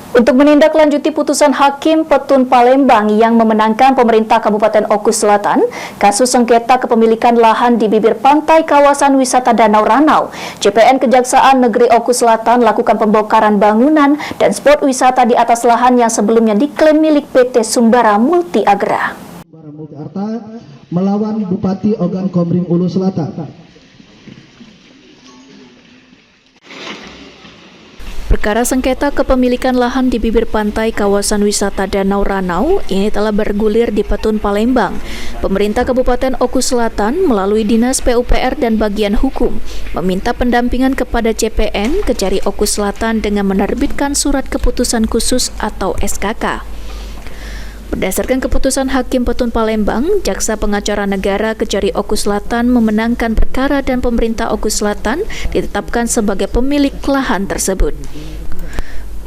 Untuk menindaklanjuti putusan Hakim Petun Palembang yang memenangkan pemerintah Kabupaten Oku Selatan, kasus sengketa kepemilikan lahan di bibir pantai kawasan wisata Danau Ranau, CPN Kejaksaan Negeri Oku Selatan lakukan pembongkaran bangunan dan spot wisata di atas lahan yang sebelumnya diklaim milik PT Sumbara Multi Agra. Sumbara Multi Arta melawan Bupati Ogan Komering Ulu Selatan. Perkara sengketa kepemilikan lahan di bibir pantai kawasan wisata Danau Ranau ini telah bergulir di Petun Palembang. Pemerintah Kabupaten Oku Selatan melalui Dinas PUPR dan Bagian Hukum meminta pendampingan kepada CPN Kejari Oku Selatan dengan menerbitkan surat keputusan khusus atau SKK. Berdasarkan keputusan Hakim Petun Palembang, Jaksa Pengacara Negara Kejari Oku Selatan memenangkan perkara dan pemerintah Oku Selatan ditetapkan sebagai pemilik lahan tersebut.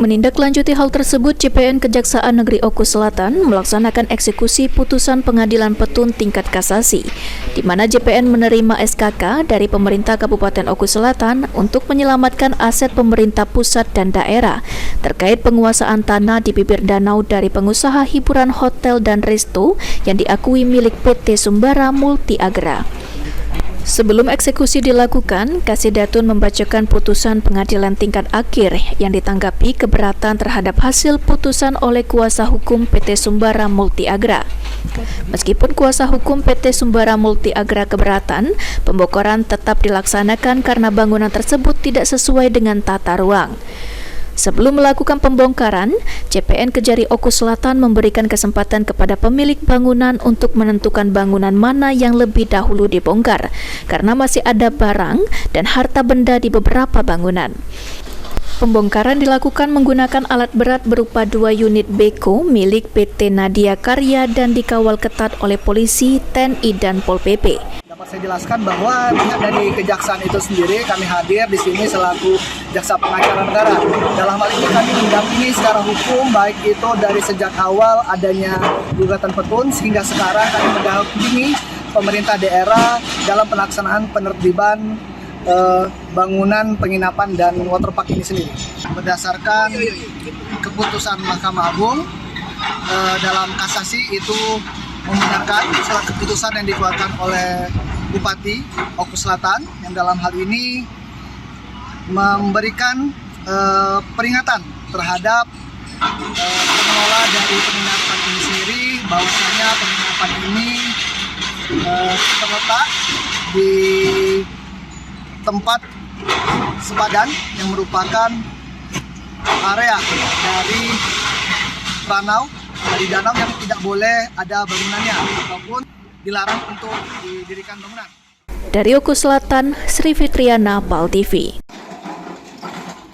Menindaklanjuti hal tersebut, CPN Kejaksaan Negeri Oku Selatan melaksanakan eksekusi putusan Pengadilan Petun tingkat kasasi, di mana CPN menerima SKK dari pemerintah Kabupaten Oku Selatan untuk menyelamatkan aset pemerintah pusat dan daerah terkait penguasaan tanah di bibir danau dari pengusaha hiburan hotel dan resto yang diakui milik PT Sumbara Multi Agra. Sebelum eksekusi dilakukan, Kasidatun membacakan putusan pengadilan tingkat akhir yang ditanggapi keberatan terhadap hasil putusan oleh kuasa hukum PT Sumbara Multi Agra. Meskipun kuasa hukum PT Sumbara Multi Agra keberatan, pembongkaran tetap dilaksanakan karena bangunan tersebut tidak sesuai dengan tata ruang. Sebelum melakukan pembongkaran, CPN Kejari Oku Selatan memberikan kesempatan kepada pemilik bangunan untuk menentukan bangunan mana yang lebih dahulu dibongkar, karena masih ada barang dan harta benda di beberapa bangunan. Pembongkaran dilakukan menggunakan alat berat berupa 2 unit beko milik PT Nadia Karya dan dikawal ketat oleh polisi, TNI, dan Pol PP. Dapat saya jelaskan bahwa pihak dari kejaksaan itu sendiri, kami hadir di sini selaku jaksa pengacara negara. Dalam hal ini kami mendampingi secara hukum, baik itu dari sejak awal adanya gugatan Petun sehingga sekarang kami mendampingi pemerintah daerah dalam pelaksanaan penertiban bangunan penginapan dan waterpark ini sendiri. Berdasarkan keputusan Mahkamah Agung dalam kasasi itu membenarkan surat keputusan yang dikeluarkan oleh Bupati Oku Selatan yang dalam hal ini memberikan peringatan terhadap pengelola dari penginapan ini sendiri, bahwasanya penginapan ini terletak di tempat sepadan yang merupakan area dari danau yang tidak boleh ada bangunannya ataupun dilarang untuk didirikan bangunan. Dari Oku Selatan, Sri Fitriana, PAL TV.